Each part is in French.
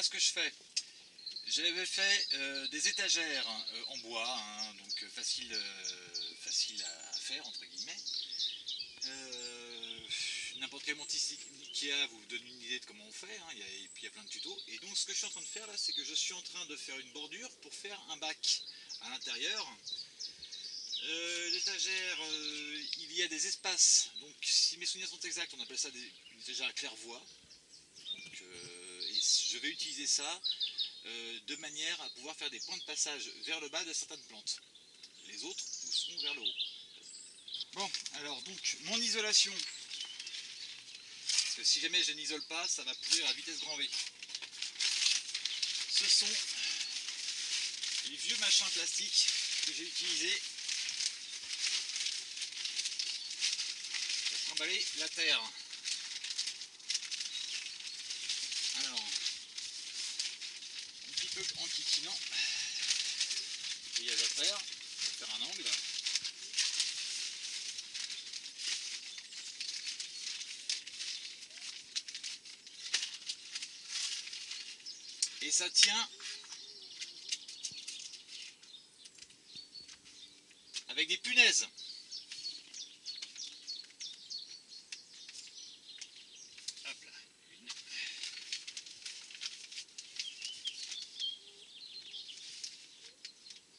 ce que je fais. J'avais fait des étagères en bois, hein, donc facile à faire entre guillemets. N'importe quel monticule Ikea vous donne une idée de comment on fait, hein, et puis il y a plein de tutos. Et donc ce que je suis en train de faire là, c'est que je suis en train de faire une bordure pour faire un bac à l'intérieur. L'étagère, il y a des espaces, donc si mes souvenirs sont exacts, on appelle ça une étagère à claire-voie. Et je vais utiliser ça de manière à pouvoir faire des points de passage vers le bas de certaines plantes. Les autres pousseront vers le haut. Bon, alors donc mon isolation, parce que si jamais je n'isole pas, ça va pourrir à vitesse grand V. Ce sont les vieux machins plastiques que j'ai utilisés pour trimballer la terre. Alors, un petit peu en kikinant, il y a à faire un angle. Et ça tient avec des punaises. Hop là, une.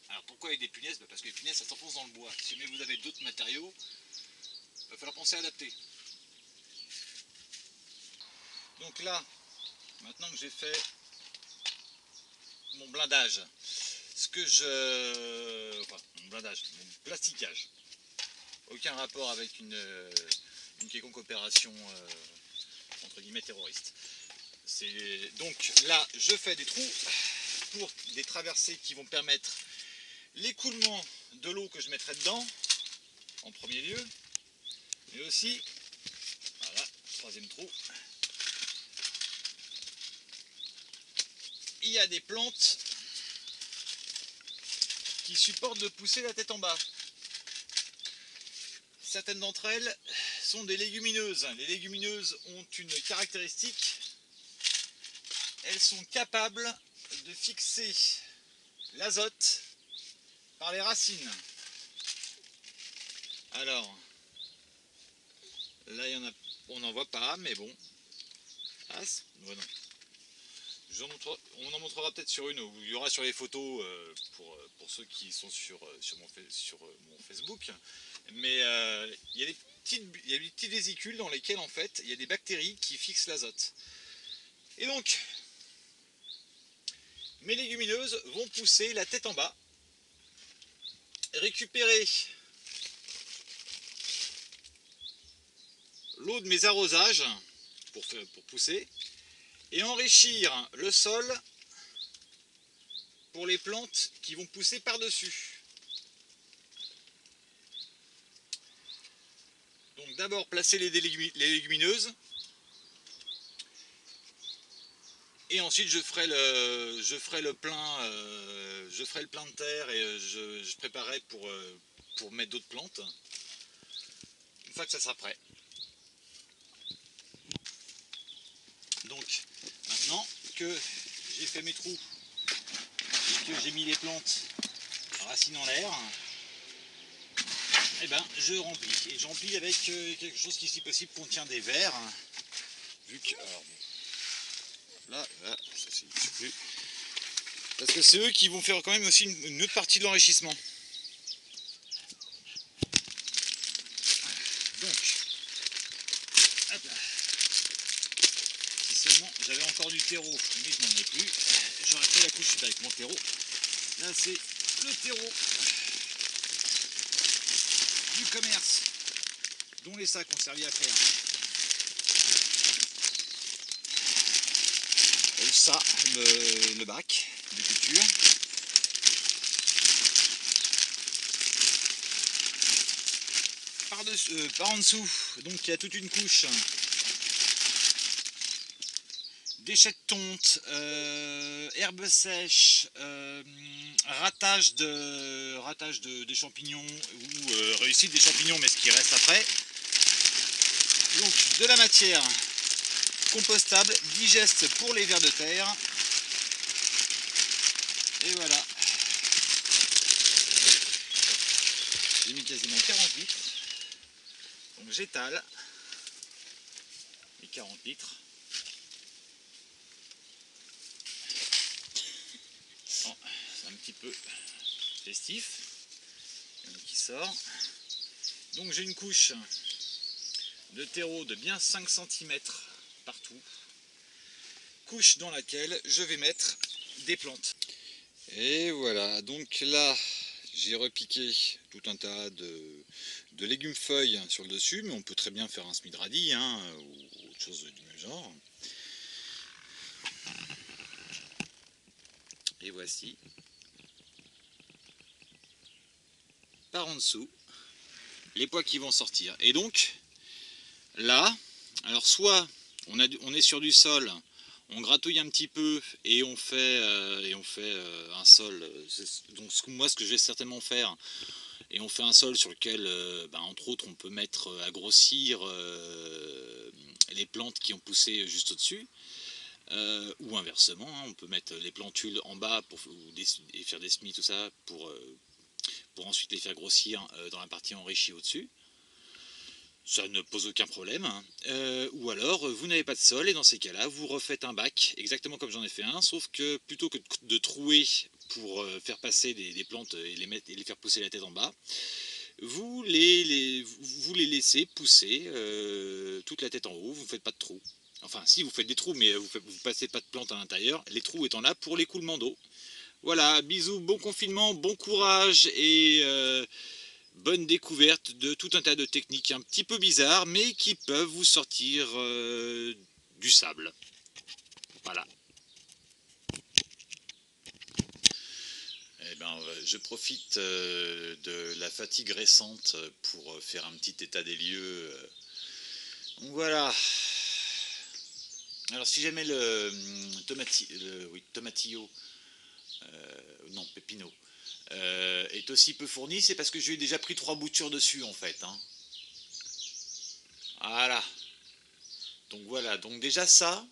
Alors pourquoi avec des punaises? Parce que les punaises ça s'enfonce dans le bois. Si jamais vous avez d'autres matériaux, il va falloir penser à adapter. Donc là, maintenant que j'ai fait mon blindage, mon blindage, mon plasticage, aucun rapport avec une quelconque opération entre guillemets terroriste. Donc là, je fais des trous pour des traversées qui vont permettre l'écoulement de l'eau que je mettrai dedans, en premier lieu, mais aussi, voilà, troisième trou, il y a des plantes qui supportent de pousser la tête en bas. Certaines d'entre elles sont des légumineuses. Les légumineuses ont une caractéristique, elles sont capables de fixer l'azote par les racines. Alors, là on n'en voit pas, mais bon. Ah, ouais, non. On en montrera peut-être sur une, où il y aura sur les photos pour ceux qui sont sur mon Facebook. Mais il y a des petites vésicules dans lesquelles en fait il y a des bactéries qui fixent l'azote. Et donc, mes légumineuses vont pousser la tête en bas, récupérer l'eau de mes arrosages pour pousser, et enrichir le sol pour les plantes qui vont pousser par-dessus. Donc d'abord placer les légumineuses, et ensuite je ferai le plein de terre, et je préparerai pour mettre d'autres plantes une fois que ça sera prêt. Donc maintenant que j'ai fait mes trous et que j'ai mis les plantes racines en l'air, et ben je remplis, et je remplis avec quelque chose qui si possible contient des vers, vu que alors, là ça c'est plus, parce que c'est eux qui vont faire quand même aussi une autre partie de l'enrichissement. Donc hop là. Si seulement j'avais encore du terreau, mais je n'en ai plus, j'aurais fait la couche suite avec mon terreau. Là c'est le terreau du commerce, dont les sacs ont servi à faire ça, le bac de culture. Par en dessous, donc il y a toute une couche déchets de tonte, herbes sèches, ratage des champignons, ou réussite des champignons, mais ce qui reste après. Donc de la matière compostable, digeste pour les vers de terre, Et voilà. J'ai mis quasiment 40 litres. Donc j'étale les 40 litres. Bon, c'est un petit peu festif. Il y en a qui sort. Donc j'ai une couche de terreau de bien 5 cm partout. Couche dans laquelle je vais mettre des plantes. Et voilà, donc là j'ai repiqué tout un tas de légumes feuilles sur le dessus, mais on peut très bien faire un semis de radis ou autre chose du même genre. Et voici par en dessous les pois qui vont sortir. Et donc là, alors soit on est sur du sol, on gratouille un petit peu et on fait un sol. Donc moi ce que je vais certainement faire, et on fait un sol sur lequel entre autres on peut mettre à grossir les plantes qui ont poussé juste au-dessus. Ou inversement, on peut mettre les plantules en bas et faire des semis, tout ça, pour ensuite les faire grossir dans la partie enrichie au-dessus. Ça ne pose aucun problème. Ou alors, vous n'avez pas de sol, et dans ces cas-là, vous refaites un bac, exactement comme j'en ai fait un, sauf que plutôt que de trouer pour faire passer des plantes et les faire pousser la tête en bas, vous les laissez pousser toute la tête en haut, vous ne faites pas de trous. Enfin, si, vous faites des trous, mais vous passez pas de plantes à l'intérieur, les trous étant là pour l'écoulement d'eau. Voilà, bisous, bon confinement, bon courage et bonne découverte de tout un tas de techniques un petit peu bizarres, mais qui peuvent vous sortir du sable. Voilà. Eh ben, je profite de la fatigue récente pour faire un petit état des lieux. Donc voilà. Alors si jamais le tomatillo, non pépino, est aussi peu fourni, c'est parce que j'ai déjà pris 3 boutures dessus en fait. Voilà. Donc voilà, donc déjà ça,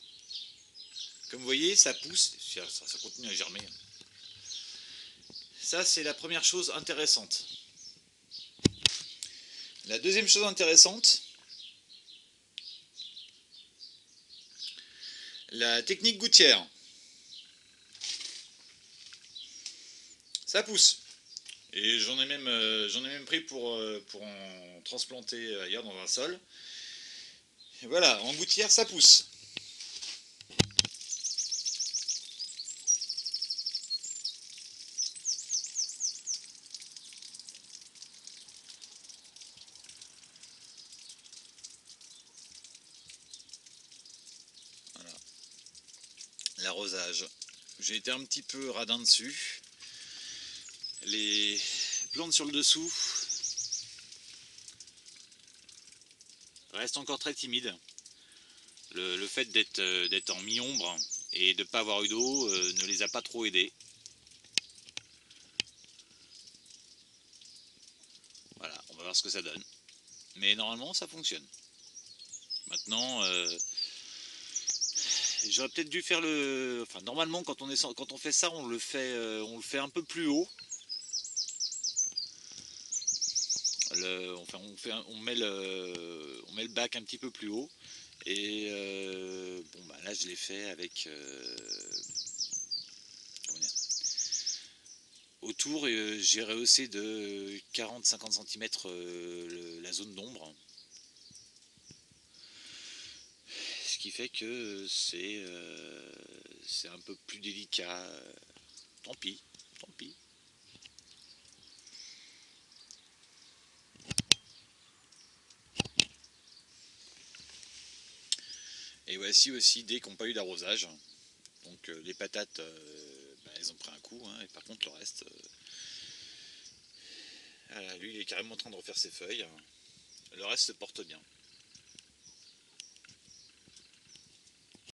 comme vous voyez, ça pousse, ça continue à germer. Ça c'est la première chose intéressante. La deuxième chose intéressante, la technique gouttière. Ça pousse. Et j'en ai même pris pour en transplanter ailleurs dans un sol. Et voilà, en gouttière ça pousse. Voilà. L'arrosage. J'ai été un petit peu radin dessus. Les plantes sur le dessous restent encore très timides. Le fait d'être en mi-ombre et de ne pas avoir eu d'eau ne les a pas trop aidés. Voilà, on va voir ce que ça donne. Mais normalement ça fonctionne. Maintenant, j'aurais peut-être dû faire le... Enfin, normalement quand on fait ça, on le fait un peu plus haut. On met le bac un petit peu plus haut. Et là je l'ai fait avec... comment dire, autour, j'ai rehaussé de 40-50 cm la zone d'ombre. Ce qui fait que c'est un peu plus délicat. Tant pis, tant pis. Et voici aussi des qui n'ont pas eu d'arrosage. Donc les patates, elles ont pris un coup, et par contre le reste... voilà, lui il est carrément en train de refaire ses feuilles. Le reste se porte bien.